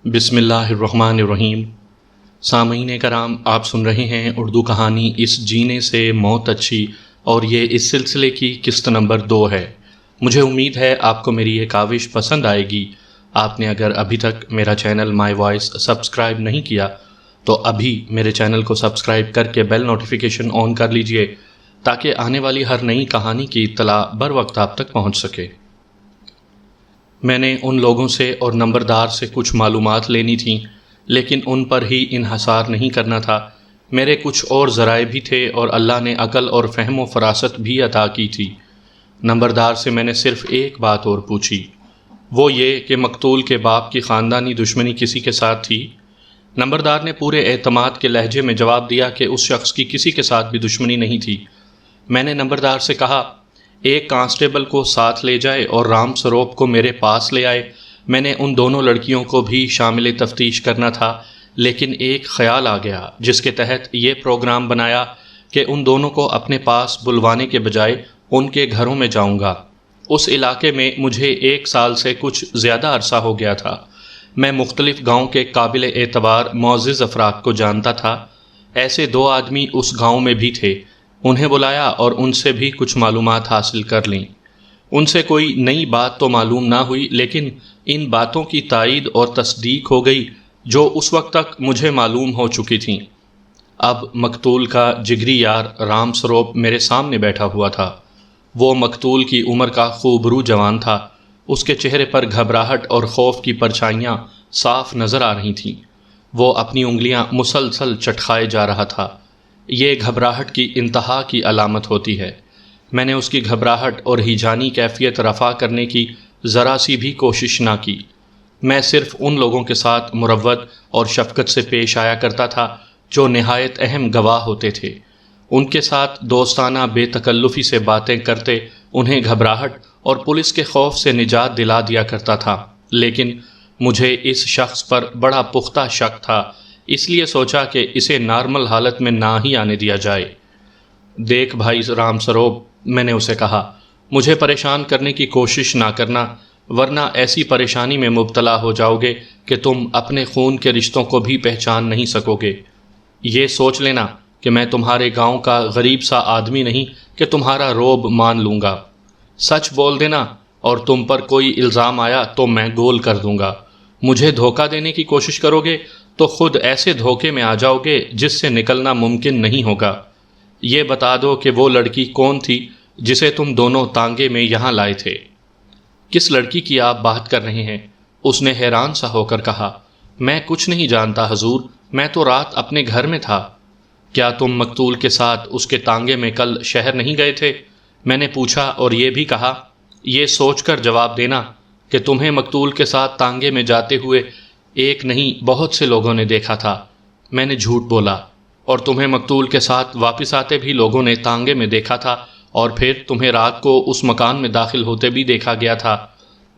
بسم اللہ الرحمن الرحیم۔ سامعین کرام، آپ سن رہے ہیں اردو کہانی اس جینے سے موت اچھی، اور یہ اس سلسلے کی قسط نمبر 2 ہے۔ مجھے امید ہے آپ کو میری یہ کاوش پسند آئے گی۔ آپ نے اگر ابھی تک میرا چینل مائی وائس سبسکرائب نہیں کیا تو ابھی میرے چینل کو سبسکرائب کر کے بیل نوٹیفیکیشن آن کر لیجئے تاکہ آنے والی ہر نئی کہانی کی اطلاع بر وقت آپ تک پہنچ سکے۔ میں نے ان لوگوں سے اور نمبردار سے کچھ معلومات لینی تھیں، لیکن ان پر ہی انحصار نہیں کرنا تھا۔ میرے کچھ اور ذرائع بھی تھے اور اللہ نے عقل اور فہم و فراست بھی عطا کی تھی۔ نمبردار سے میں نے صرف ایک بات اور پوچھی، وہ یہ کہ مقتول کے باپ کی خاندانی دشمنی کسی کے ساتھ تھی؟ نمبردار نے پورے اعتماد کے لہجے میں جواب دیا کہ اس شخص کی کسی کے ساتھ بھی دشمنی نہیں تھی۔ میں نے نمبردار سے کہا، ایک کانسٹیبل کو ساتھ لے جائے اور رام سروپ کو میرے پاس لے آئے۔ میں نے ان دونوں لڑکیوں کو بھی شامل تفتیش کرنا تھا، لیکن ایک خیال آ گیا جس کے تحت یہ پروگرام بنایا کہ ان دونوں کو اپنے پاس بلوانے کے بجائے ان کے گھروں میں جاؤں گا۔ اس علاقے میں مجھے 1 سال سے کچھ زیادہ عرصہ ہو گیا تھا۔ میں مختلف گاؤں کے قابل اعتبار معزز افراد کو جانتا تھا۔ ایسے 2 آدمی اس گاؤں میں بھی تھے۔ انہیں بلایا اور ان سے بھی کچھ معلومات حاصل کر لیں۔ ان سے کوئی نئی بات تو معلوم نہ ہوئی، لیکن ان باتوں کی تائید اور تصدیق ہو گئی جو اس وقت تک مجھے معلوم ہو چکی تھیں۔ اب مقتول کا جگری یار رام سروپ میرے سامنے بیٹھا ہوا تھا۔ وہ مقتول کی عمر کا خوبرو جوان تھا۔ اس کے چہرے پر گھبراہٹ اور خوف کی پرچھائیاں صاف نظر آ رہی تھیں۔ وہ اپنی انگلیاں مسلسل چٹکھائے جا رہا تھا۔ یہ گھبراہٹ کی انتہا کی علامت ہوتی ہے۔ میں نے اس کی گھبراہٹ اور ہیجانی کیفیت رفع کرنے کی ذرا سی بھی کوشش نہ کی۔ میں صرف ان لوگوں کے ساتھ مروت اور شفقت سے پیش آیا کرتا تھا جو نہایت اہم گواہ ہوتے تھے۔ ان کے ساتھ دوستانہ بے تکلفی سے باتیں کرتے انہیں گھبراہٹ اور پولیس کے خوف سے نجات دلا دیا کرتا تھا، لیکن مجھے اس شخص پر بڑا پختہ شک تھا، اس لیے سوچا کہ اسے نارمل حالت میں نہ ہی آنے دیا جائے۔ دیکھ بھائی رام سروپ، میں نے اسے کہا، مجھے پریشان کرنے کی کوشش نہ کرنا، ورنہ ایسی پریشانی میں مبتلا ہو جاؤ گے کہ تم اپنے خون کے رشتوں کو بھی پہچان نہیں سکو گے۔ یہ سوچ لینا کہ میں تمہارے گاؤں کا غریب سا آدمی نہیں کہ تمہارا روب مان لوں گا۔ سچ بول دینا، اور تم پر کوئی الزام آیا تو میں گول کر دوں گا۔ مجھے دھوکہ دینے کی کوشش کرو گے تو خود ایسے دھوکے میں آ جاؤ گے جس سے نکلنا ممکن نہیں ہوگا۔ یہ بتا دو کہ وہ لڑکی کون تھی جسے تم دونوں تانگے میں یہاں لائے تھے۔ کس لڑکی کی آپ بات کر رہے ہیں؟ اس نے حیران سا ہو کر کہا، میں کچھ نہیں جانتا حضور، میں تو رات اپنے گھر میں تھا۔ کیا تم مقتول کے ساتھ اس کے تانگے میں کل شہر نہیں گئے تھے؟ میں نے پوچھا، اور یہ بھی کہا، یہ سوچ کر جواب دینا کہ تمہیں مقتول کے ساتھ تانگے میں جاتے ہوئے ایک نہیں بہت سے لوگوں نے دیکھا تھا۔ میں نے جھوٹ بولا، اور تمہیں مقتول کے ساتھ واپس آتے بھی لوگوں نے تانگے میں دیکھا تھا، اور پھر تمہیں رات کو اس مکان میں داخل ہوتے بھی دیکھا گیا تھا۔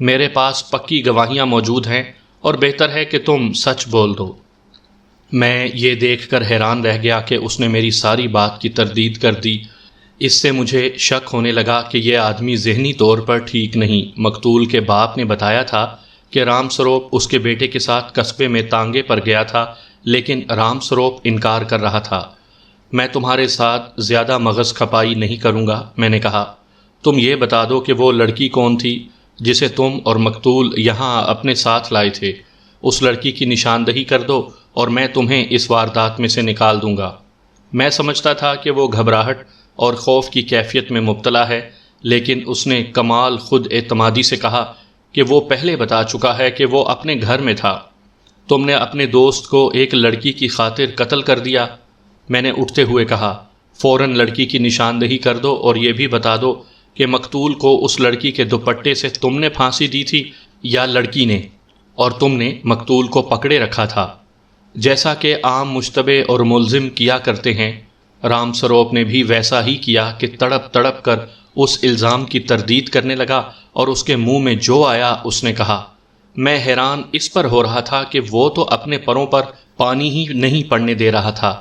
میرے پاس پکی گواہیاں موجود ہیں، اور بہتر ہے کہ تم سچ بول دو۔ میں یہ دیکھ کر حیران رہ گیا کہ اس نے میری ساری بات کی تردید کر دی۔ اس سے مجھے شک ہونے لگا کہ یہ آدمی ذہنی طور پر ٹھیک نہیں۔ مقتول کے باپ نے بتایا تھا کہ رام سروپ اس کے بیٹے کے ساتھ قصبے میں تانگے پر گیا تھا، لیکن رام سروپ انکار کر رہا تھا۔ میں تمہارے ساتھ زیادہ مغز کھپائی نہیں کروں گا، میں نے کہا۔ تم یہ بتا دو کہ وہ لڑکی کون تھی جسے تم اور مقتول یہاں اپنے ساتھ لائے تھے۔ اس لڑکی کی نشاندہی کر دو اور میں تمہیں اس واردات میں سے نکال دوں گا۔ میں سمجھتا تھا کہ وہ گھبراہٹ اور خوف کی کیفیت میں مبتلا ہے، لیکن اس نے کمال خود اعتمادی سے کہا کہ وہ پہلے بتا چکا ہے کہ وہ اپنے گھر میں تھا۔ تم نے اپنے دوست کو ایک لڑکی کی خاطر قتل کر دیا؟ میں نے اٹھتے ہوئے کہا، فوراً لڑکی کی نشاندہی کر دو اور یہ بھی بتا دو کہ مقتول کو اس لڑکی کے دوپٹے سے تم نے پھانسی دی تھی یا لڑکی نے، اور تم نے مقتول کو پکڑے رکھا تھا جیسا کہ عام مشتبہ اور ملزم کیا کرتے ہیں۔ رام سروپ نے بھی ویسا ہی کیا کہ تڑپ تڑپ کر اس الزام کی تردید کرنے لگا، اور اس کے منہ میں جو آیا اس نے کہا۔ میں حیران اس پر ہو رہا تھا کہ وہ تو اپنے پروں پر پانی ہی نہیں پڑنے دے رہا تھا۔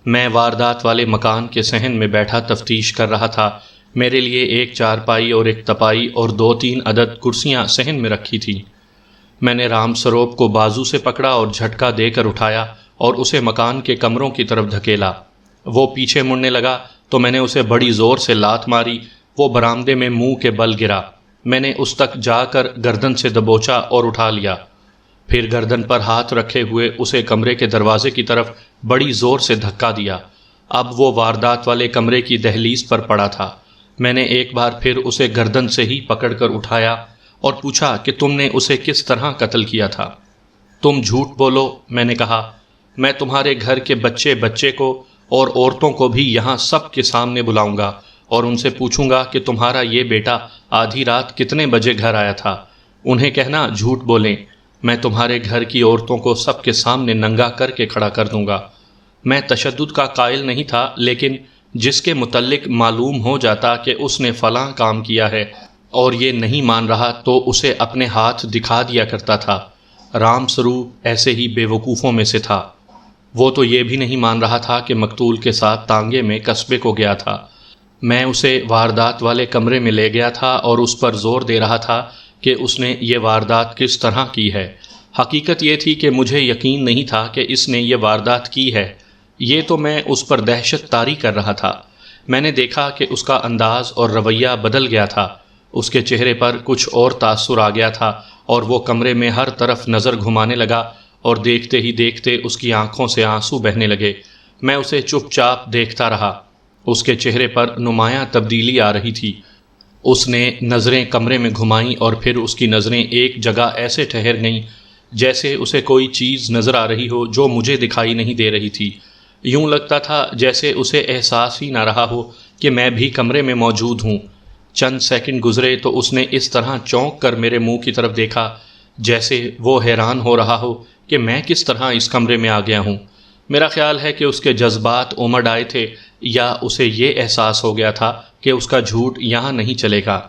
میں واردات والے مکان کے صحن میں بیٹھا تفتیش کر رہا تھا۔ میرے لیے ایک چارپائی اور ایک تپائی اور 2-3 عدد کرسیاں صحن میں رکھی تھیں۔ میں نے رام سروپ کو بازو سے پکڑا اور جھٹکا دے کر اٹھایا اور اسے مکان کے کمروں کی طرف دھکیلا۔ وہ پیچھے مڑنے لگا تو میں نے اسے بڑی زور سے لات ماری۔ وہ برآمدے میں منہ کے بل گرا۔ میں نے اس تک جا کر گردن سے دبوچا اور اٹھا لیا، پھر گردن پر ہاتھ رکھے ہوئے اسے کمرے کے دروازے کی طرف بڑی زور سے دھکا دیا۔ اب وہ واردات والے کمرے کی دہلیز پر پڑا تھا۔ میں نے ایک بار پھر اسے گردن سے ہی پکڑ کر اٹھایا اور پوچھا کہ تم نے اسے کس طرح قتل کیا تھا؟ تم جھوٹ بولو، میں نے کہا۔ میں تمہارے گھر کے بچے کو اور عورتوں کو بھی یہاں سب کے سامنے بلاؤں گا اور ان سے پوچھوں گا کہ تمہارا یہ بیٹا آدھی رات کتنے بجے گھر آیا تھا۔ انہیں کہنا جھوٹ بولیں۔ میں تمہارے گھر کی عورتوں کو سب کے سامنے ننگا کر کے کھڑا کر دوں گا۔ میں تشدد کا قائل نہیں تھا، لیکن جس کے متعلق معلوم ہو جاتا کہ اس نے فلاں کام کیا ہے اور یہ نہیں مان رہا تو اسے اپنے ہاتھ دکھا دیا کرتا تھا۔ رام سروپ ایسے ہی بے وقوفوں میں سے تھا۔ وہ تو یہ بھی نہیں مان رہا تھا کہ مقتول کے ساتھ تانگے میں قصبے کو گیا تھا۔ میں اسے واردات والے کمرے میں لے گیا تھا اور اس پر زور دے رہا تھا کہ اس نے یہ واردات کس طرح کی ہے۔ حقیقت یہ تھی کہ مجھے یقین نہیں تھا کہ اس نے یہ واردات کی ہے، یہ تو میں اس پر دہشت طاری کر رہا تھا۔ میں نے دیکھا کہ اس کا انداز اور رویہ بدل گیا تھا، اس کے چہرے پر کچھ اور تاثر آ گیا تھا اور وہ کمرے میں ہر طرف نظر گھمانے لگا اور دیکھتے ہی دیکھتے اس کی آنکھوں سے آنسو بہنے لگے۔ میں اسے چپ چاپ دیکھتا رہا۔ اس کے چہرے پر نمایاں تبدیلی آ رہی تھی۔ اس نے نظریں کمرے میں گھمائیں اور پھر اس کی نظریں ایک جگہ ایسے ٹھہر گئیں جیسے اسے کوئی چیز نظر آ رہی ہو جو مجھے دکھائی نہیں دے رہی تھی۔ یوں لگتا تھا جیسے اسے احساس ہی نہ رہا ہو کہ میں بھی کمرے میں موجود ہوں۔ چند سیکنڈ گزرے تو اس نے اس طرح چونک کر میرے منہ کی طرف دیکھا جیسے وہ حیران ہو رہا ہو کہ میں کس طرح اس کمرے میں آ گیا ہوں۔ میرا خیال ہے کہ اس کے جذبات امڈ آئے تھے یا اسے یہ احساس ہو گیا تھا کہ اس کا جھوٹ یہاں نہیں چلے گا۔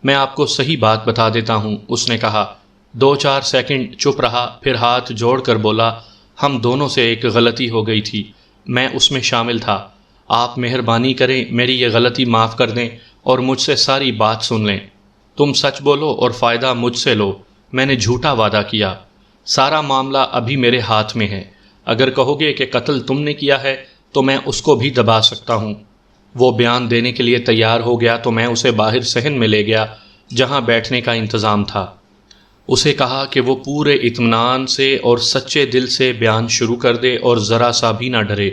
میں آپ کو صحیح بات بتا دیتا ہوں، اس نے کہا۔ 2-4 سیکنڈ چپ رہا، پھر ہاتھ جوڑ کر بولا، ہم دونوں سے ایک غلطی ہو گئی تھی، میں اس میں شامل تھا۔ آپ مہربانی کریں میری یہ غلطی معاف کر دیں اور مجھ سے ساری بات سن لیں۔ تم سچ بولو اور فائدہ مجھ سے لو۔ میں نے جھوٹا وعدہ کیا۔ سارا معاملہ ابھی میرے ہاتھ میں ہے۔ اگر کہو گے کہ قتل تم نے کیا ہے تو میں اس کو بھی دبا سکتا ہوں۔ وہ بیان دینے کے لیے تیار ہو گیا تو میں اسے باہر صحن میں لے گیا جہاں بیٹھنے کا انتظام تھا۔ اسے کہا کہ وہ پورے اطمینان سے اور سچے دل سے بیان شروع کر دے اور ذرا سا بھی نہ ڈرے۔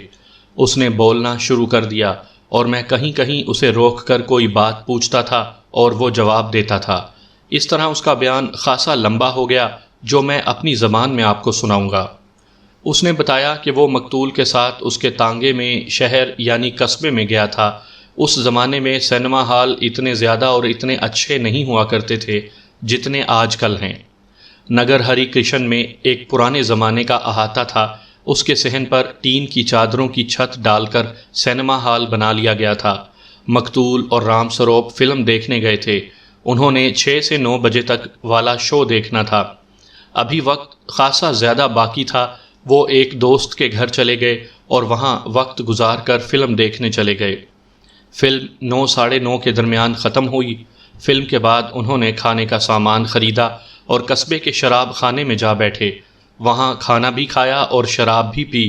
اس نے بولنا شروع کر دیا اور میں کہیں کہیں اسے روک کر کوئی بات پوچھتا تھا اور وہ جواب دیتا تھا۔ اس طرح اس کا بیان خاصا لمبا ہو گیا جو میں اپنی زبان میں آپ کو سناؤں گا۔ اس نے بتایا کہ وہ مقتول کے ساتھ اس کے تانگے میں شہر یعنی قصبے میں گیا تھا۔ اس زمانے میں سینما ہال اتنے زیادہ اور اتنے اچھے نہیں ہوا کرتے تھے جتنے آج کل ہیں۔ نگر ہری کرشن میں ایک پرانے زمانے کا احاطہ تھا۔ اس کے صحن پر ٹین کی چادروں کی چھت ڈال کر سینما ہال بنا لیا گیا تھا۔ مقتول اور رام سروپ فلم دیکھنے گئے تھے۔ انہوں نے 6 سے 9 بجے تک والا شو دیکھنا تھا۔ ابھی وقت خاصا زیادہ باقی تھا۔ وہ ایک دوست کے گھر چلے گئے اور وہاں وقت گزار کر فلم دیکھنے چلے گئے۔ فلم 9 ساڑھے 9 کے درمیان ختم ہوئی۔ فلم کے بعد انہوں نے کھانے کا سامان خریدا اور قصبے کے شراب خانے میں جا بیٹھے۔ وہاں کھانا بھی کھایا اور شراب بھی پی،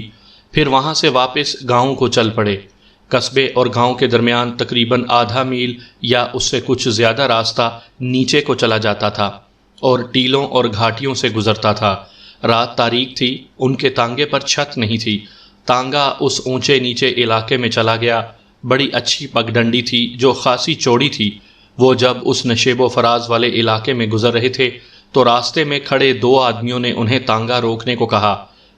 پھر وہاں سے واپس گاؤں کو چل پڑے۔ قصبے اور گاؤں کے درمیان تقریباً آدھا میل یا اس سے کچھ زیادہ راستہ نیچے کو چلا جاتا تھا اور ٹیلوں اور گھاٹیوں سے گزرتا تھا۔ رات تاریک تھی، ان کے تانگے پر چھت نہیں تھی۔ تانگا اس اونچے نیچے علاقے میں چلا گیا۔ بڑی اچھی پگڈنڈی تھی جو خاصی چوڑی تھی۔ وہ جب اس نشیب و فراز والے علاقے میں گزر رہے تھے تو راستے میں کھڑے 2 آدمیوں نے انہیں تانگا روکنے کو کہا۔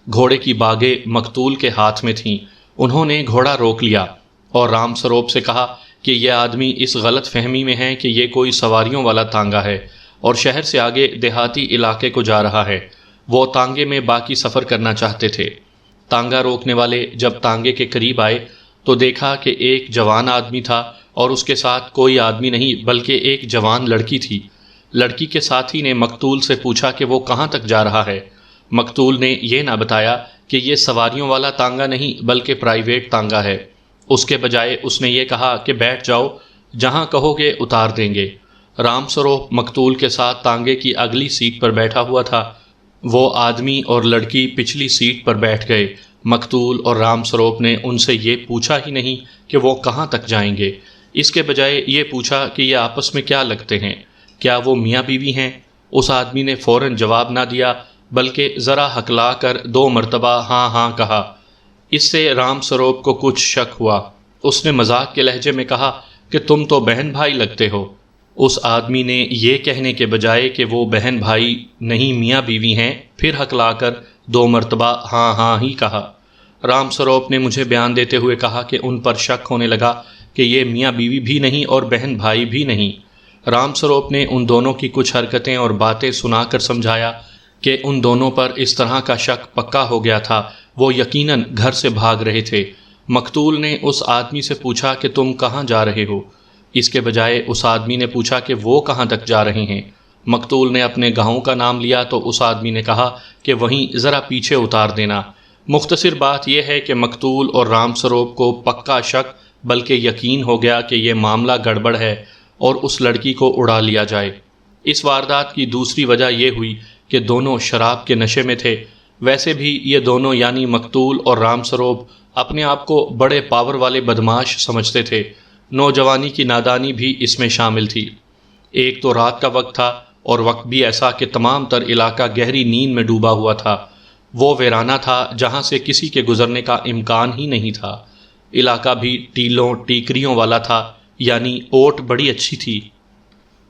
گھوڑے کی باگیں مقتول کے ہاتھ میں تھیں۔ انہوں نے گھوڑا روک لیا اور رام سروپ سے کہا کہ یہ آدمی اس غلط فہمی میں ہے کہ یہ کوئی سواریوں والا تانگا ہے اور شہر سے آگے دیہاتی علاقے کو جا رہا ہے۔ وہ تانگے میں باقی سفر کرنا چاہتے تھے۔ تانگا روکنے والے جب تانگے کے قریب آئے تو دیکھا کہ ایک جوان آدمی تھا اور اس کے ساتھ کوئی آدمی نہیں بلکہ ایک جوان لڑکی تھی۔ لڑکی کے ساتھی نے مقتول سے پوچھا کہ وہ کہاں تک جا رہا ہے۔ مقتول نے یہ نہ بتایا کہ یہ سواریوں والا تانگا نہیں بلکہ پرائیویٹ تانگا ہے۔ اس کے بجائے اس نے یہ کہا کہ بیٹھ جاؤ، جہاں کہو گے اتار دیں گے۔ رام سروپ مقتول کے ساتھ تانگے کی اگلی سیٹ پر بیٹھا ہوا تھا۔ وہ آدمی اور لڑکی پچھلی سیٹ پر بیٹھ گئے۔ مقتول اور رام سروپ نے ان سے یہ پوچھا ہی نہیں کہ وہ کہاں تک جائیں گے، اس کے بجائے یہ پوچھا کہ یہ آپس میں کیا لگتے ہیں، کیا وہ میاں بیوی ہیں؟ اس آدمی نے فوراً جواب نہ دیا بلکہ ذرا ہکلا کر 2 مرتبہ ہاں ہاں کہا۔ اس سے رام سروپ کو کچھ شک ہوا۔ اس نے مذاق کے لہجے میں کہا کہ تم تو بہن بھائی لگتے ہو۔ اس آدمی نے یہ کہنے کے بجائے کہ وہ بہن بھائی نہیں میاں بیوی ہیں، پھر ہکلا کر 2 مرتبہ ہاں ہاں ہی کہا۔ رام سروپ نے مجھے بیان دیتے ہوئے کہا کہ ان پر شک ہونے لگا کہ یہ میاں بیوی بھی نہیں اور بہن بھائی بھی نہیں۔ رام سروپ نے ان دونوں کی کچھ حرکتیں اور باتیں سنا کر سمجھایا کہ ان دونوں پر اس طرح کا شک پکا ہو گیا تھا، وہ یقیناً گھر سے بھاگ رہے تھے۔ مقتول نے اس آدمی سے پوچھا کہ تم کہاں جا رہے ہو، اس کے بجائے اس آدمی نے پوچھا کہ وہ کہاں تک جا رہے ہیں۔ مقتول نے اپنے گاؤں کا نام لیا تو اس آدمی نے کہا کہ وہیں ذرا پیچھے اتار دینا۔ مختصر بات یہ ہے کہ مقتول اور رام سروپ کو پکا شک بلکہ یقین ہو گیا کہ یہ معاملہ گڑبڑ ہے اور اس لڑکی کو اڑا لیا جائے۔ اس واردات کی دوسری وجہ یہ ہوئی کہ دونوں شراب کے نشے میں تھے۔ ویسے بھی یہ دونوں یعنی مقتول اور رام سروپ اپنے آپ کو بڑے پاور والے بدماش سمجھتے تھے۔ نوجوانی کی نادانی بھی اس میں شامل تھی۔ ایک تو رات کا وقت تھا اور وقت بھی ایسا کہ تمام تر علاقہ گہری نیند میں ڈوبا ہوا تھا۔ وہ ویرانہ تھا جہاں سے کسی کے گزرنے کا امکان ہی نہیں تھا۔ علاقہ بھی ٹیلوں ٹیکریوں والا تھا، یعنی اوٹ بڑی اچھی تھی۔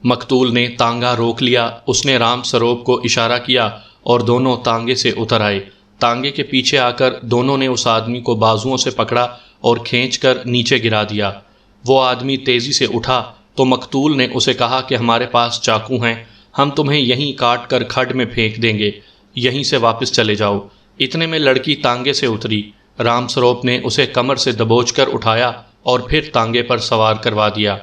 مقتول نے تانگا روک لیا۔ اس نے رام سروپ کو اشارہ کیا اور دونوں تانگے سے اتر آئے۔ تانگے کے پیچھے آ کر دونوں نے اس آدمی کو بازوؤں سے پکڑا اور کھینچ کر نیچے گرا دیا۔ وہ آدمی تیزی سے اٹھا تو مقتول نے اسے کہا کہ ہمارے پاس چاقو ہیں، ہم تمہیں یہیں کاٹ کر کھڈ میں پھینک دیں گے، یہیں سے واپس چلے جاؤ۔ اتنے میں لڑکی تانگے سے اتری۔ رام سروپ نے اسے کمر سے دبوچ کر اٹھایا اور پھر تانگے پر سوار کروا دیا۔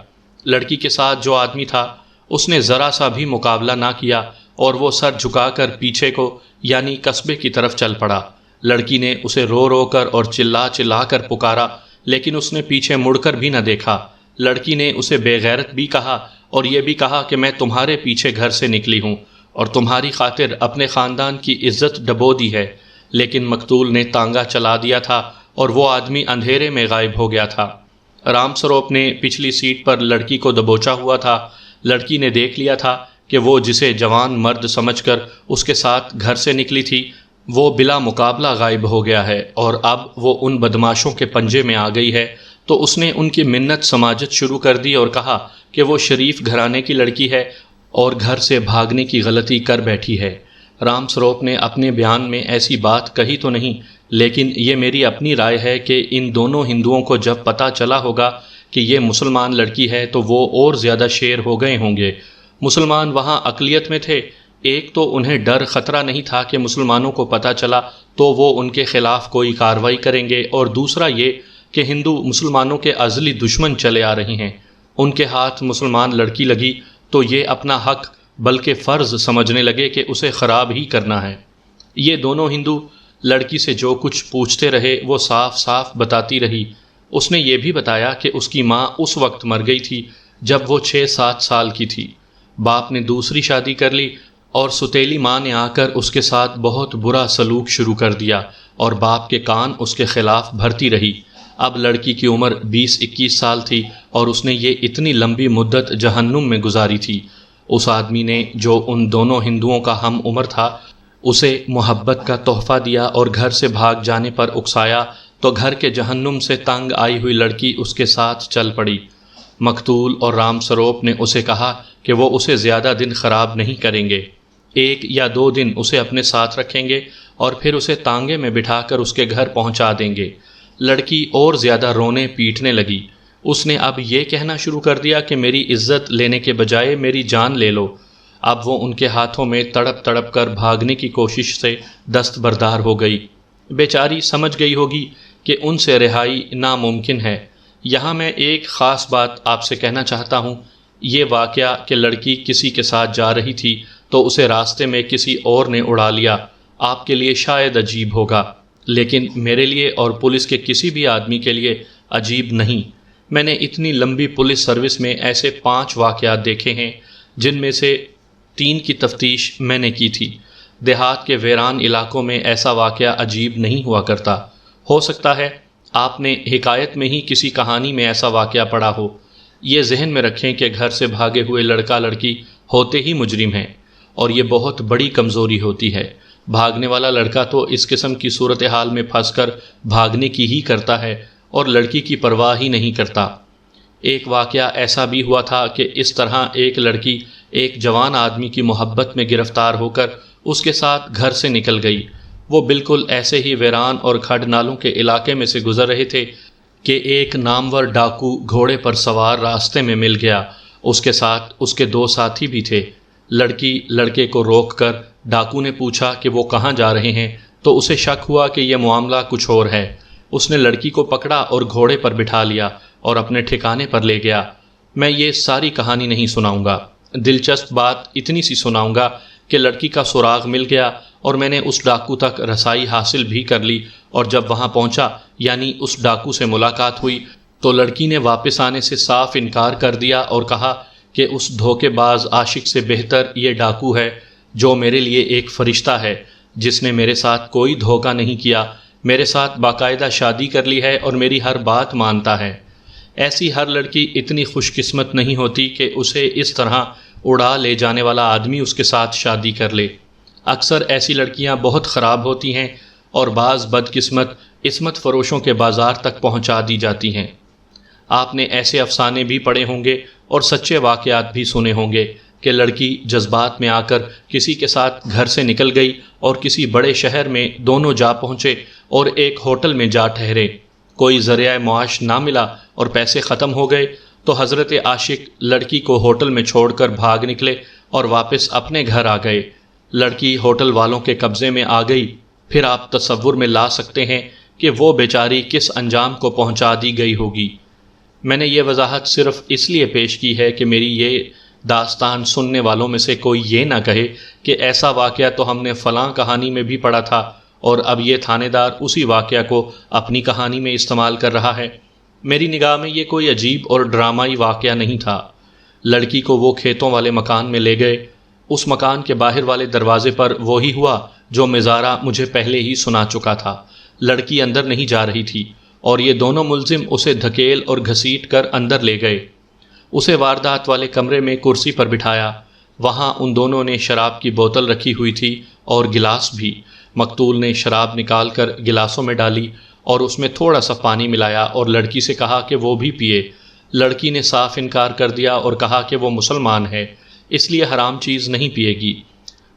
لڑکی کے ساتھ جو آدمی تھا اس نے ذرا سا بھی مقابلہ نہ کیا اور وہ سر جھکا کر پیچھے کو یعنی قصبے کی طرف چل پڑا۔ لڑکی نے اسے رو رو کر اور چلا چلا کر پکارا لیکن اس نے پیچھے مڑ کر بھی نہ دیکھا۔ لڑکی نے اسے بے غیرت بھی کہا اور یہ بھی کہا کہ میں تمہارے پیچھے گھر سے نکلی ہوں اور تمہاری خاطر اپنے خاندان کی عزت ڈبو دی ہے، لیکن مقتول نے تانگا چلا دیا تھا اور وہ آدمی اندھیرے میں غائب ہو گیا تھا۔ رام سروپ نے پچھلی سیٹ پر لڑکی کو دبوچا ہوا تھا۔ لڑکی نے دیکھ لیا تھا کہ وہ جسے جوان مرد سمجھ کر اس کے ساتھ گھر سے نکلی تھی وہ بلا مقابلہ غائب ہو گیا ہے اور اب وہ ان بدماشوں کے پنجے میں آ گئی ہے۔ تو اس نے ان کی منت سماجت شروع کر دی اور کہا کہ وہ شریف گھرانے کی لڑکی ہے اور گھر سے بھاگنے کی غلطی کر بیٹھی ہے۔ رام سروپ نے اپنے بیان میں ایسی بات کہی تو نہیں، لیکن یہ میری اپنی رائے ہے کہ ان دونوں ہندوؤں کو جب پتہ چلا ہوگا کہ یہ مسلمان لڑکی ہے تو وہ اور زیادہ شیر ہو گئے ہوں گے۔ مسلمان وہاں اقلیت میں تھے۔ ایک تو انہیں ڈر خطرہ نہیں تھا کہ مسلمانوں کو پتہ چلا تو وہ ان کے خلاف کوئی کارروائی کریں گے، اور دوسرا یہ کہ ہندو مسلمانوں کے ازلی دشمن چلے آ رہے ہیں۔ ان کے ہاتھ مسلمان لڑکی لگی تو یہ اپنا حق بلکہ فرض سمجھنے لگے کہ اسے خراب ہی کرنا ہے۔ یہ دونوں ہندو لڑکی سے جو کچھ پوچھتے رہے وہ صاف صاف بتاتی رہی۔ اس نے یہ بھی بتایا کہ اس کی ماں اس وقت مر گئی تھی جب وہ 6-7 سال کی تھی۔ باپ نے دوسری شادی کر لی اور ستیلی ماں نے آ کر اس کے ساتھ بہت برا سلوک شروع کر دیا اور باپ کے کان اس کے خلاف بھرتی رہی۔ اب لڑکی کی عمر 20-21 سال تھی اور اس نے یہ اتنی لمبی مدت جہنم میں گزاری تھی۔ اس آدمی نے جو ان دونوں ہندوؤں کا ہم عمر تھا اسے محبت کا تحفہ دیا اور گھر سے بھاگ جانے پر اکسایا تو گھر کے جہنم سے تنگ آئی ہوئی لڑکی اس کے ساتھ چل پڑی۔ مقتول اور رام سروپ نے اسے کہا کہ وہ اسے زیادہ دن خراب نہیں کریں گے، 1 یا 2 دن اسے اپنے ساتھ رکھیں گے اور پھر اسے تانگے میں بٹھا کر اس کے گھر پہنچا دیں گے۔ لڑکی اور زیادہ رونے پیٹنے لگی۔ اس نے اب یہ کہنا شروع کر دیا کہ میری عزت لینے کے بجائے میری جان لے لو۔ اب وہ ان کے ہاتھوں میں تڑپ تڑپ کر بھاگنے کی کوشش سے دستبردار ہو گئی۔ بیچاری سمجھ گئی ہوگی کہ ان سے رہائی ناممکن ہے۔ یہاں میں ایک خاص بات آپ سے کہنا چاہتا ہوں۔ یہ واقعہ کہ لڑکی کسی کے ساتھ جا رہی تھی تو اسے راستے میں کسی اور نے اڑا لیا، آپ کے لیے شاید عجیب ہوگا، لیکن میرے لیے اور پولیس کے کسی بھی آدمی کے لیے عجیب نہیں۔ میں نے اتنی لمبی پولیس سروس میں ایسے 5 واقعات دیکھے ہیں جن میں سے 3 کی تفتیش میں نے کی تھی۔ دیہات کے ویران علاقوں میں ایسا واقعہ عجیب نہیں ہوا کرتا۔ ہو سکتا ہے آپ نے حکایت میں ہی کسی کہانی میں ایسا واقعہ پڑھا ہو۔ یہ ذہن میں رکھیں کہ گھر سے بھاگے ہوئے لڑکا لڑکی ہوتے ہی مجرم ہیں، اور یہ بہت بڑی کمزوری ہوتی ہے۔ بھاگنے والا لڑکا تو اس قسم کی صورتحال میں پھنس کر بھاگنے کی ہی کرتا ہے اور لڑکی کی پرواہ ہی نہیں کرتا۔ ایک واقعہ ایسا بھی ہوا تھا کہ اس طرح ایک لڑکی ایک جوان آدمی کی محبت میں گرفتار ہو کر اس کے ساتھ گھر سے نکل گئی۔ وہ بالکل ایسے ہی ویران اور کھڈ نالوں کے علاقے میں سے گزر رہے تھے کہ ایک نامور ڈاکو گھوڑے پر سوار راستے میں مل گیا۔ اس کے ساتھ اس کے 2 ساتھی بھی تھے۔ لڑکی لڑکے کو روک کر ڈاکو نے پوچھا کہ وہ کہاں جا رہے ہیں، تو اسے شک ہوا کہ یہ معاملہ کچھ اور ہے۔ اس نے لڑکی کو پکڑا اور گھوڑے پر بٹھا لیا اور اپنے ٹھکانے پر لے گیا۔ میں یہ ساری کہانی نہیں سناؤں گا، دلچسپ بات اتنی سی سناؤں گا کہ لڑکی کا سراغ مل گیا اور میں نے اس ڈاکو تک رسائی حاصل بھی کر لی، اور جب وہاں پہنچا یعنی اس ڈاکو سے ملاقات ہوئی تو لڑکی نے واپس آنے سے صاف انکار کر دیا اور کہا کہ اس دھوکے باز عاشق سے بہتر یہ ڈاکو ہے جو میرے لیے ایک فرشتہ ہے، جس نے میرے ساتھ کوئی دھوکہ نہیں کیا، میرے ساتھ باقاعدہ شادی کر لی ہے اور میری ہر بات مانتا ہے۔ ایسی ہر لڑکی اتنی خوش قسمت نہیں ہوتی کہ اسے اس طرح اڑا لے جانے والا آدمی اس کے ساتھ شادی کر لے۔ اکثر ایسی لڑکیاں بہت خراب ہوتی ہیں اور بعض بدقسمت عصمت فروشوں کے بازار تک پہنچا دی جاتی ہیں۔ آپ نے ایسے افسانے بھی پڑھے ہوں گے اور سچے واقعات بھی سنے ہوں گے کہ لڑکی جذبات میں آ کر کسی کے ساتھ گھر سے نکل گئی اور کسی بڑے شہر میں دونوں جا پہنچے اور ایک ہوٹل میں جا ٹھہرے۔ کوئی ذریعہ معاش نہ ملا اور پیسے ختم ہو گئے تو حضرت عاشق لڑکی کو ہوٹل میں چھوڑ کر بھاگ نکلے اور واپس اپنے گھر آ گئے۔ لڑکی ہوٹل والوں کے قبضے میں آ گئی۔ پھر آپ تصور میں لا سکتے ہیں کہ وہ بیچاری کس انجام کو پہنچا دی گئی ہوگی۔ میں نے یہ وضاحت صرف اس لیے پیش کی ہے کہ میری یہ داستان سننے والوں میں سے کوئی یہ نہ کہے کہ ایسا واقعہ تو ہم نے فلاں کہانی میں بھی پڑھا تھا اور اب یہ تھانے دار اسی واقعہ کو اپنی کہانی میں استعمال کر رہا ہے۔ میری نگاہ میں یہ کوئی عجیب اور ڈرامائی واقعہ نہیں تھا۔ لڑکی کو وہ کھیتوں والے مکان میں لے گئے۔ اس مکان کے باہر والے دروازے پر وہی ہوا جو مزارہ مجھے پہلے ہی سنا چکا تھا۔ لڑکی اندر نہیں جا رہی تھی اور یہ دونوں ملزم اسے دھکیل اور گھسیٹ کر اندر لے گئے۔ اسے واردات والے کمرے میں کرسی پر بٹھایا۔ وہاں ان دونوں نے شراب کی بوتل رکھی ہوئی تھی اور گلاس بھی۔ مقتول نے شراب نکال کر گلاسوں میں ڈالی اور اس میں تھوڑا سا پانی ملایا اور لڑکی سے کہا کہ وہ بھی پیے۔ لڑکی نے صاف انکار کر دیا اور کہا کہ وہ مسلمان ہے، اس لیے حرام چیز نہیں پیے گی۔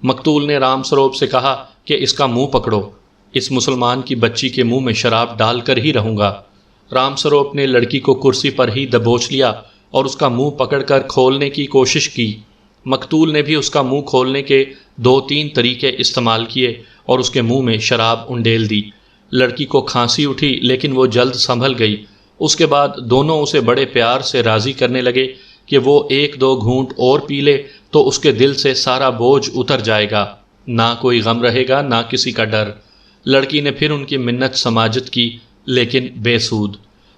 مقتول نے رام سروپ سے کہا کہ اس کا منہ پکڑو، اس مسلمان کی بچی کے منہ میں شراب ڈال کر ہی رہوں گا۔ رام سروپ نے لڑکی کو کرسی پر ہی دبوچ لیا اور اس کا منہ پکڑ کر کھولنے کی کوشش کی۔ مقتول نے بھی اس کا منہ کھولنے کے 2-3 طریقے استعمال کیے اور اس کے منہ میں شراب انڈیل دی۔ لڑکی کو کھانسی اٹھی لیکن وہ جلد سنبھل گئی۔ اس کے بعد دونوں اسے بڑے پیار سے راضی کرنے لگے کہ وہ 1-2 گھونٹ اور پی لے تو اس کے دل سے سارا بوجھ اتر جائے گا، نہ کوئی غم رہے گا نہ کسی کا ڈر۔ لڑکی نے پھر ان کی منت سماجت کی لیکن بے سود۔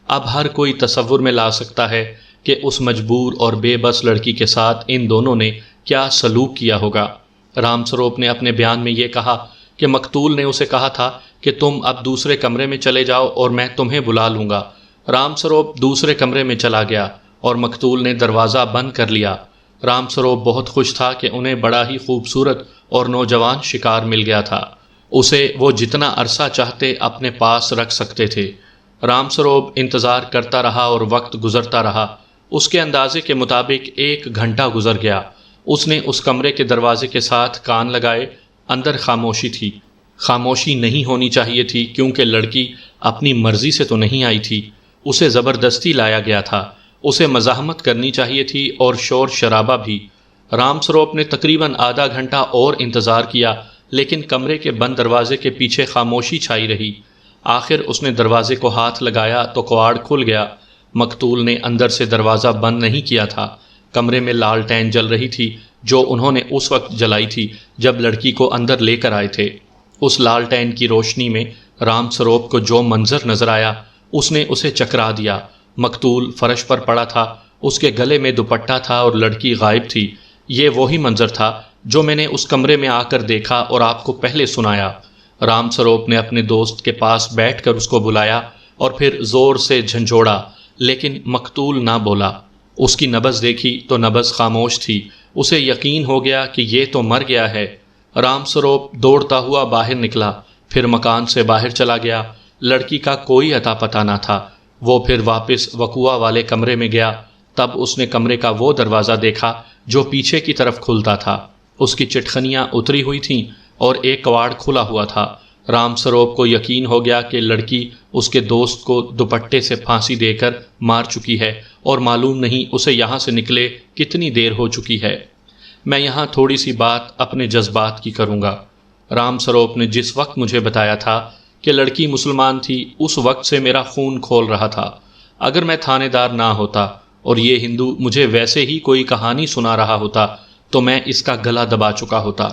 اب ہر کوئی تصور میں لا سکتا ہے کہ اس مجبور اور بے بس لڑکی کے ساتھ ان دونوں نے کیا سلوک کیا ہوگا۔ رام سروپ نے اپنے بیان میں یہ کہا کہ مقتول نے اسے کہا تھا کہ تم اب دوسرے کمرے میں چلے جاؤ اور میں تمہیں بلا لوں گا۔ رام سروپ دوسرے کمرے میں چلا گیا اور مقتول نے دروازہ بند کر لیا۔ رام سروپ بہت خوش تھا کہ انہیں بڑا ہی خوبصورت اور نوجوان شکار مل گیا تھا، اسے وہ جتنا عرصہ چاہتے اپنے پاس رکھ سکتے تھے۔ رام سروپ انتظار کرتا رہا اور وقت گزرتا رہا۔ اس کے اندازے کے مطابق 1 گھنٹہ گزر گیا۔ اس نے اس کمرے کے دروازے کے ساتھ کان لگائے۔ اندر خاموشی تھی۔ خاموشی نہیں ہونی چاہیے تھی کیونکہ لڑکی اپنی مرضی سے تو نہیں آئی تھی، اسے زبردستی لایا گیا تھا۔ اسے مزاحمت کرنی چاہیے تھی اور شور شرابہ بھی۔ رام سروپ نے تقریباً آدھا گھنٹہ اور انتظار کیا لیکن کمرے کے بند دروازے کے پیچھے خاموشی چھائی رہی۔ آخر اس نے دروازے کو ہاتھ لگایا تو کواڑ کھل گیا۔ مقتول نے اندر سے دروازہ بند نہیں کیا تھا۔ کمرے میں لالٹین جل رہی تھی جو انہوں نے اس وقت جلائی تھی جب لڑکی کو اندر لے کر آئے تھے۔ اس لالٹین کی روشنی میں رام سروپ کو جو منظر نظر آیا اس نے اسے چکرا دیا۔ مقتول فرش پر پڑا تھا، اس کے گلے میں دوپٹہ تھا اور لڑکی غائب تھی۔ یہ وہی منظر تھا جو میں نے اس کمرے میں آ کر دیکھا اور آپ کو پہلے سنایا۔ رام سروپ نے اپنے دوست کے پاس بیٹھ کر اس کو بلایا اور پھر زور سے جھنجھوڑا، لیکن مقتول نہ بولا۔ اس کی نبض دیکھی تو نبض خاموش تھی۔ اسے یقین ہو گیا کہ یہ تو مر گیا ہے۔ رام سروپ دوڑتا ہوا باہر نکلا، پھر مکان سے باہر چلا گیا۔ لڑکی کا کوئی اتا پتہ نہ تھا۔ وہ پھر واپس وقوع والے کمرے میں گیا۔ تب اس نے کمرے کا وہ دروازہ دیکھا جو پیچھے کی طرف کھلتا تھا۔ اس کی چٹخنیاں اتری ہوئی تھیں اور ایک کواڑ کھلا ہوا تھا۔ رام سروپ کو یقین ہو گیا کہ لڑکی اس کے دوست کو دوپٹے سے پھانسی دے کر مار چکی ہے اور معلوم نہیں اسے یہاں سے نکلے کتنی دیر ہو چکی ہے۔ میں یہاں تھوڑی سی بات اپنے جذبات کی کروں گا۔ رام سروپ نے جس وقت مجھے بتایا تھا کہ لڑکی مسلمان تھی، اس وقت سے میرا خون کھول رہا تھا۔ اگر میں تھانے دار نہ ہوتا اور یہ ہندو مجھے ویسے ہی کوئی کہانی سنا رہا ہوتا تو میں اس کا گلا دبا چکا ہوتا۔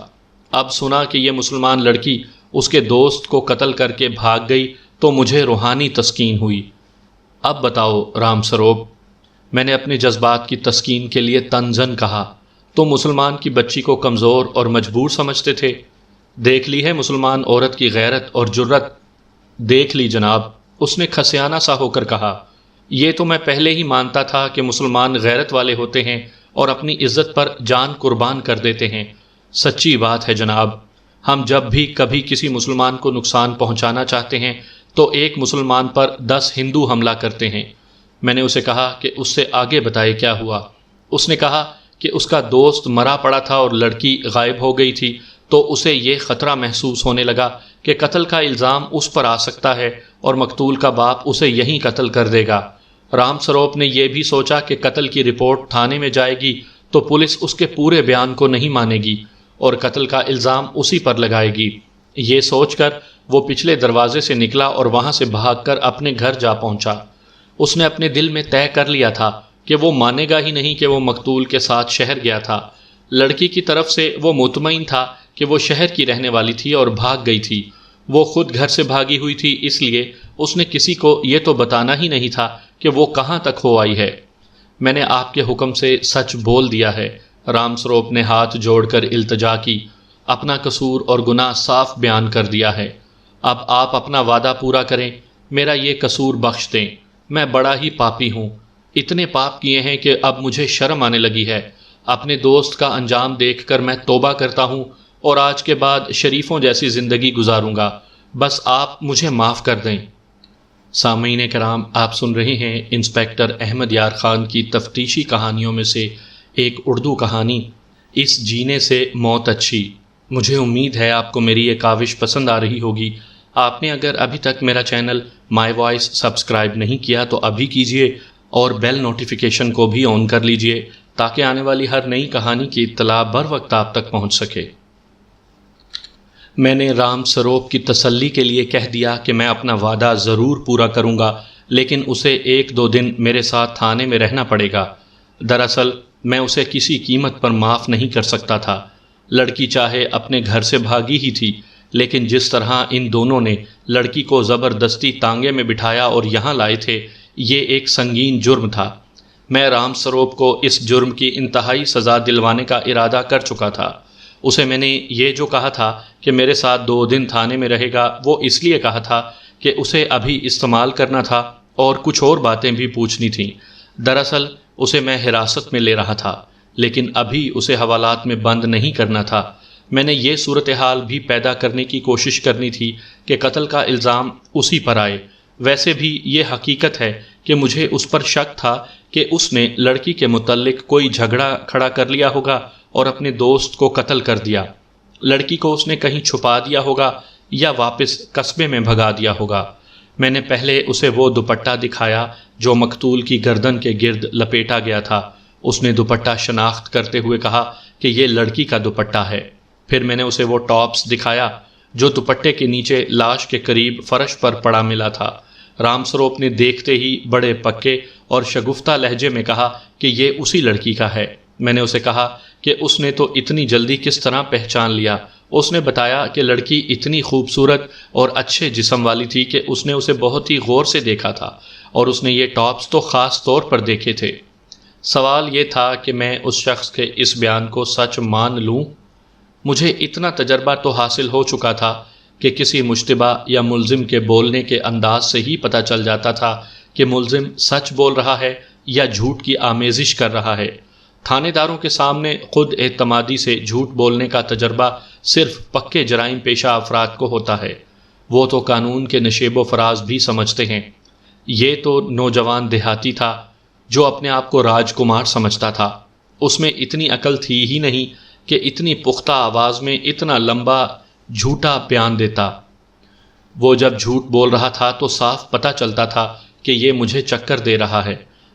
اب سنا کہ یہ مسلمان لڑکی اس کے دوست کو قتل کر کے بھاگ گئی تو مجھے روحانی تسکین ہوئی۔ اب بتاؤ رام سروپ، میں نے اپنے جذبات کی تسکین کے لیے تنزن کہا، تم مسلمان کی بچی کو کمزور اور مجبور سمجھتے تھے؟ دیکھ لی ہے مسلمان عورت کی غیرت اور جرت؟ دیکھ لی جناب، اس نے کھسیانہ سا ہو کر کہا۔ یہ تو میں پہلے ہی مانتا تھا کہ مسلمان غیرت والے ہوتے ہیں اور اپنی عزت پر جان قربان کر دیتے ہیں۔ سچی بات ہے جناب، ہم جب بھی کبھی کسی مسلمان کو نقصان پہنچانا چاہتے ہیں تو ایک مسلمان پر 10 ہندو حملہ کرتے ہیں۔ میں نے اسے کہا کہ اس سے آگے بتائے کیا ہوا۔ اس نے کہا کہ اس کا دوست مرا پڑا تھا اور لڑکی غائب ہو گئی تھی، تو اسے یہ خطرہ محسوس ہونے لگا کہ قتل کا الزام اس پر آ سکتا ہے اور مقتول کا باپ اسے یہیں قتل کر دے گا۔ رام سروپ نے یہ بھی سوچا کہ قتل کی رپورٹ تھانے میں جائے گی تو پولیس اس کے پورے بیان کو نہیں مانے گی اور قتل کا الزام اسی پر لگائے گی۔ یہ سوچ کر وہ پچھلے دروازے سے نکلا اور وہاں سے بھاگ کر اپنے گھر جا پہنچا۔ اس نے اپنے دل میں طے کر لیا تھا کہ وہ مانے گا ہی نہیں کہ وہ مقتول کے ساتھ شہر گیا تھا۔ لڑکی کی طرف سے وہ مطمئن تھا کہ وہ شہر کی رہنے والی تھی اور بھاگ گئی تھی۔ وہ خود گھر سے بھاگی ہوئی تھی، اس لیے اس نے کسی کو یہ تو بتانا ہی نہیں تھا کہ وہ کہاں تک ہو آئی ہے۔ میں نے آپ کے حکم سے سچ بول دیا ہے۔ رام سروپ نے ہاتھ جوڑ کر التجا کی۔ اپنا قصور اور گناہ صاف بیان کر دیا ہے۔ اب آپ اپنا وعدہ پورا کریں، میرا یہ قصور بخش دیں۔ میں بڑا ہی پاپی ہوں، اتنے پاپ کیے ہیں کہ اب مجھے شرم آنے لگی ہے۔ اپنے دوست کا انجام دیکھ کر میں توبہ کرتا ہوں اور آج کے بعد شریفوں جیسی زندگی گزاروں گا۔ بس آپ مجھے معاف کر دیں۔ سامعین کرام، آپ سن رہے ہیں انسپکٹر احمد یار خان کی تفتیشی کہانیوں میں سے ایک اردو کہانی، اس جینے سے موت اچھی۔ مجھے امید ہے آپ کو میری یہ کاوش پسند آ رہی ہوگی۔ آپ نے اگر ابھی تک میرا چینل مائی وائس سبسکرائب نہیں کیا تو ابھی کیجئے اور بیل نوٹیفیکیشن کو بھی آن کر لیجئے تاکہ آنے والی ہر نئی کہانی کی اطلاع بر وقت آپ تک پہنچ سکے۔ میں نے رام سروپ کی تسلی کے لیے کہہ دیا کہ میں اپنا وعدہ ضرور پورا کروں گا، لیکن اسے 1-2 دن میرے ساتھ تھانے میں رہنا پڑے گا۔ دراصل میں اسے کسی قیمت پر معاف نہیں کر سکتا تھا۔ لڑکی چاہے اپنے گھر سے بھاگی ہی تھی، لیکن جس طرح ان دونوں نے لڑکی کو زبردستی تانگے میں بٹھایا اور یہاں لائے تھے، یہ ایک سنگین جرم تھا۔ میں رام سروپ کو اس جرم کی انتہائی سزا دلوانے کا ارادہ کر چکا تھا۔ اسے میں نے یہ جو کہا تھا کہ میرے ساتھ 2 دن تھانے میں رہے گا، وہ اس لیے کہا تھا کہ اسے ابھی استعمال کرنا تھا اور کچھ اور باتیں بھی پوچھنی تھیں۔ دراصل اسے میں حراست میں لے رہا تھا، لیکن ابھی اسے حوالات میں بند نہیں کرنا تھا۔ میں نے یہ صورتحال بھی پیدا کرنے کی کوشش کرنی تھی کہ قتل کا الزام اسی پر آئے۔ ویسے بھی یہ حقیقت ہے کہ مجھے اس پر شک تھا کہ اس نے لڑکی کے متعلق کوئی جھگڑا کھڑا کر لیا ہوگا اور اپنے دوست کو قتل کر دیا۔ لڑکی کو اس نے کہیں چھپا دیا ہوگا یا واپس قصبے میں بھگا دیا ہوگا۔ میں نے پہلے اسے وہ دوپٹہ دکھایا جو مقتول کی گردن کے گرد لپیٹا گیا تھا۔ اس نے دوپٹہ شناخت کرتے ہوئے کہا کہ یہ لڑکی کا دوپٹہ ہے۔ پھر میں نے اسے وہ ٹاپس دکھایا جو دوپٹے کے نیچے لاش کے قریب فرش پر پڑا ملا تھا۔ رام سروپ نے دیکھتے ہی بڑے پکے اور شگفتہ لہجے میں کہا کہ یہ اسی لڑکی کا ہے۔ میں نے اسے کہا کہ اس نے تو اتنی جلدی کس طرح پہچان لیا؟ اس نے بتایا کہ لڑکی اتنی خوبصورت اور اچھے جسم والی تھی کہ اس نے اسے بہت ہی غور سے دیکھا تھا اور اس نے یہ ٹاپس تو خاص طور پر دیکھے تھے۔ سوال یہ تھا کہ میں اس شخص کے اس بیان کو سچ مان لوں؟ مجھے اتنا تجربہ تو حاصل ہو چکا تھا کہ کسی مشتبہ یا ملزم کے بولنے کے انداز سے ہی پتہ چل جاتا تھا کہ ملزم سچ بول رہا ہے یا جھوٹ کی آمیزش کر رہا ہے۔ تھانے داروں کے سامنے خود اعتمادی سے جھوٹ بولنے کا تجربہ صرف پکے جرائم پیشہ افراد کو ہوتا ہے۔ وہ تو قانون کے نشیب و فراز بھی سمجھتے ہیں۔ یہ تو نوجوان دیہاتی تھا جو اپنے آپ کو راج کمار سمجھتا تھا۔ اس میں اتنی عقل تھی ہی نہیں کہ اتنی پختہ آواز میں اتنا لمبا جھوٹا بیان دیتا۔ وہ جب جھوٹ بول رہا تھا تو صاف پتہ چلتا تھا کہ یہ مجھے چکر دے رہا ہے۔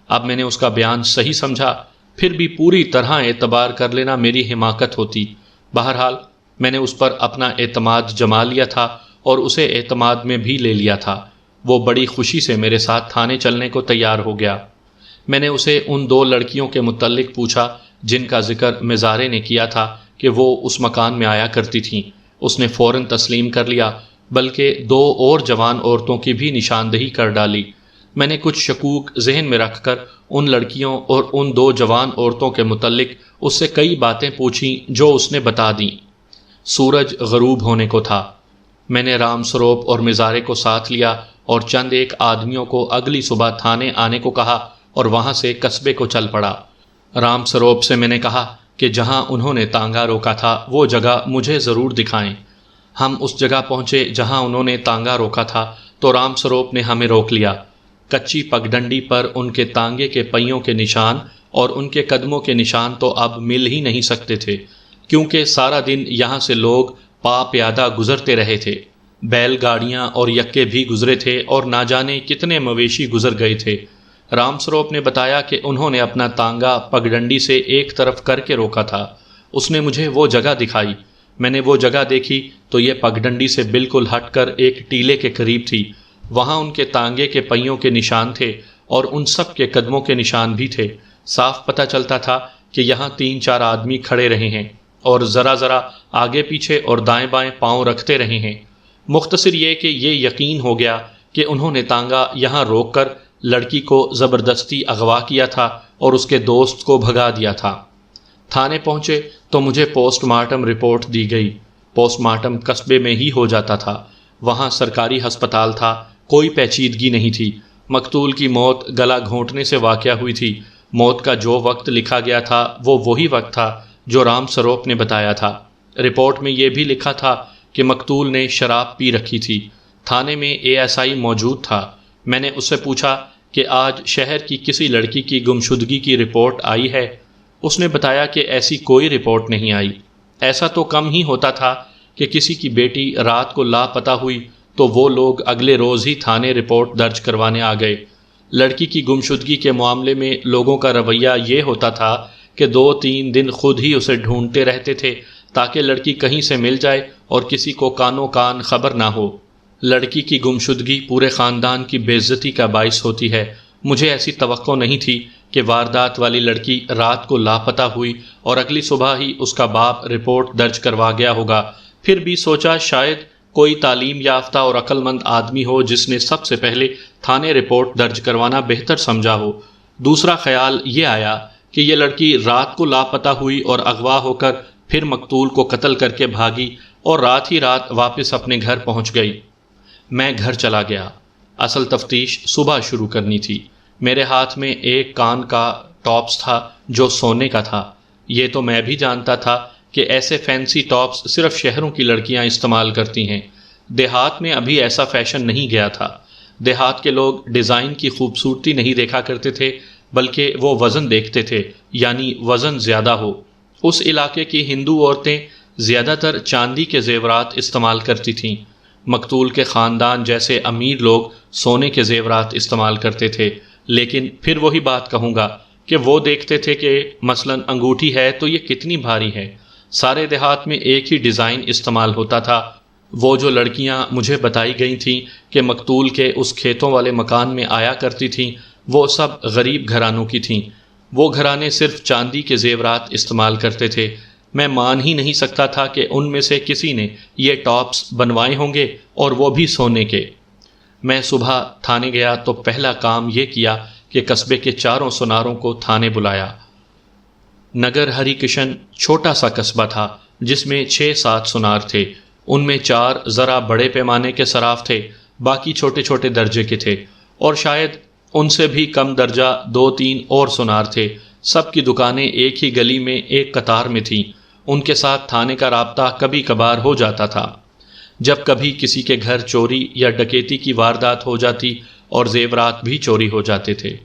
اب میں نے اس کا بیان صحیح سمجھا، پھر بھی پوری طرح اعتبار کر لینا میری حماقت ہوتی۔ بہرحال میں نے اس پر اپنا اعتماد جما لیا تھا اور اسے اعتماد میں بھی لے لیا تھا۔ وہ بڑی خوشی سے میرے ساتھ تھانے چلنے کو تیار ہو گیا۔ میں نے اسے ان 2 لڑکیوں کے متعلق پوچھا جن کا ذکر مزارے نے کیا تھا کہ وہ اس مکان میں آیا کرتی تھیں۔ اس نے فوراً تسلیم کر لیا، بلکہ 2 اور جوان عورتوں کی بھی نشاندہی کر ڈالی۔ میں نے کچھ شکوک ذہن میں رکھ کر ان لڑکیوں اور ان 2 جوان عورتوں کے متعلق اس سے کئی باتیں پوچھیں جو اس نے بتا دیں۔ سورج غروب ہونے کو تھا۔ میں نے رام سروپ اور مزارے کو ساتھ لیا اور چند ایک آدمیوں کو اگلی صبح تھانے آنے کو کہا اور وہاں سے قصبے کو چل پڑا۔ رام سروپ سے میں نے کہا کہ جہاں انہوں نے تانگا روکا تھا وہ جگہ مجھے ضرور دکھائیں۔ ہم اس جگہ پہنچے جہاں انہوں نے تانگا روکا تھا تو رام سروپ نے ہمیں روک لیا۔ کچی پگڈنڈی پر ان کے تانگے کے پہیوں کے نشان اور ان کے قدموں کے نشان تو اب مل ہی نہیں سکتے تھے، کیونکہ سارا دن یہاں سے لوگ پا پیادہ گزرتے رہے تھے۔ بیل گاڑیاں اور یکے بھی گزرے تھے اور نہ جانے کتنے مویشی گزر گئے تھے۔ رام سروپ نے بتایا کہ انہوں نے اپنا تانگا پگڈنڈی سے ایک طرف کر کے روکا تھا۔ اس نے مجھے وہ جگہ دکھائی۔ میں نے وہ جگہ دیکھی تو یہ پگڈنڈی سے بالکل ہٹ کر ایک ٹیلے کے قریب تھی۔ وہاں ان کے تانگے کے پہیوں کے نشان تھے اور ان سب کے قدموں کے نشان بھی تھے۔ صاف پتہ چلتا تھا کہ یہاں 3-4 آدمی کھڑے رہے ہیں اور ذرا ذرا آگے پیچھے اور دائیں بائیں پاؤں رکھتے رہے ہیں۔ مختصر یہ کہ یہ یقین ہو گیا کہ انہوں نے تانگا یہاں روک کر لڑکی کو زبردستی اغوا کیا تھا اور اس کے دوست کو بھگا دیا تھا۔ تھانے پہنچے تو مجھے پوسٹ مارٹم رپورٹ دی گئی۔ پوسٹ مارٹم قصبے میں ہی ہو جاتا تھا۔ وہاں سرکاری ہسپتال تھا، کوئی پیچیدگی نہیں تھی۔ مقتول کی موت گلا گھونٹنے سے واقع ہوئی تھی۔ موت کا جو وقت لکھا گیا تھا وہ وہی وقت تھا جو رام سروپ نے بتایا تھا۔ رپورٹ میں یہ بھی لکھا تھا کہ مقتول نے شراب پی رکھی تھی۔ تھانے میں ASI موجود تھا۔ میں نے اس سے پوچھا کہ آج شہر کی کسی لڑکی کی گمشدگی کی رپورٹ آئی ہے؟ اس نے بتایا کہ ایسی کوئی رپورٹ نہیں آئی۔ ایسا تو کم ہی ہوتا تھا کہ کسی کی بیٹی رات کو لاپتہ ہوئی تو وہ لوگ اگلے روز ہی تھانے رپورٹ درج کروانے آ گئے۔ لڑکی کی گمشدگی کے معاملے میں لوگوں کا رویہ یہ ہوتا تھا کہ 2-3 دن خود ہی اسے ڈھونڈتے رہتے تھے تاکہ لڑکی کہیں سے مل جائے اور کسی کو کانوں کان خبر نہ ہو۔ لڑکی کی گمشدگی پورے خاندان کی بے عزتی کا باعث ہوتی ہے۔ مجھے ایسی توقع نہیں تھی کہ واردات والی لڑکی رات کو لاپتہ ہوئی اور اگلی صبح ہی اس کا باپ رپورٹ درج کروا گیا ہوگا۔ پھر بھی سوچا شاید کوئی تعلیم یافتہ اور عقل مند آدمی ہو جس نے سب سے پہلے تھانے رپورٹ درج کروانا بہتر سمجھا ہو۔ دوسرا خیال یہ آیا کہ یہ لڑکی رات کو لاپتہ ہوئی اور اغوا ہو کر پھر مقتول کو قتل کر کے بھاگی اور رات ہی رات واپس اپنے گھر پہنچ گئی۔ میں گھر چلا گیا۔ اصل تفتیش صبح شروع کرنی تھی۔ میرے ہاتھ میں ایک کان کا ٹاپس تھا جو سونے کا تھا۔ یہ تو میں بھی جانتا تھا کہ ایسے فینسی ٹاپس صرف شہروں کی لڑکیاں استعمال کرتی ہیں۔ دیہات میں ابھی ایسا فیشن نہیں گیا تھا۔ دیہات کے لوگ ڈیزائن کی خوبصورتی نہیں دیکھا کرتے تھے بلکہ وہ وزن دیکھتے تھے، یعنی وزن زیادہ ہو۔ اس علاقے کی ہندو عورتیں زیادہ تر چاندی کے زیورات استعمال کرتی تھیں۔ مقتول کے خاندان جیسے امیر لوگ سونے کے زیورات استعمال کرتے تھے، لیکن پھر وہی بات کہوں گا کہ وہ دیکھتے تھے کہ مثلاً انگوٹھی ہے تو یہ کتنی بھاری ہے۔ سارے دیہات میں ایک ہی ڈیزائن استعمال ہوتا تھا۔ وہ جو لڑکیاں مجھے بتائی گئی تھیں کہ مقتول کے اس کھیتوں والے مکان میں آیا کرتی تھیں، وہ سب غریب گھرانوں کی تھیں۔ وہ گھرانے صرف چاندی کے زیورات استعمال کرتے تھے۔ میں مان ہی نہیں سکتا تھا کہ ان میں سے کسی نے یہ ٹاپس بنوائے ہوں گے اور وہ بھی سونے کے۔ میں صبح تھانے گیا تو پہلا کام یہ کیا کہ قصبے کے چاروں سناروں کو تھانے بلایا۔ نگر ہری کشن چھوٹا سا قصبہ تھا جس میں 6-7 سنار تھے۔ ان میں 4 ذرا بڑے پیمانے کے صراف تھے، باقی چھوٹے چھوٹے درجے کے تھے، اور شاید ان سے بھی کم درجہ 2-3 اور سنار تھے۔ سب کی دکانیں ایک ہی گلی میں ایک قطار میں تھیں۔ ان کے ساتھ تھانے کا رابطہ کبھی کبھار ہو جاتا تھا، جب کبھی کسی کے گھر چوری یا ڈکیتی کی واردات ہو جاتی اور زیورات بھی چوری ہو جاتے تھے۔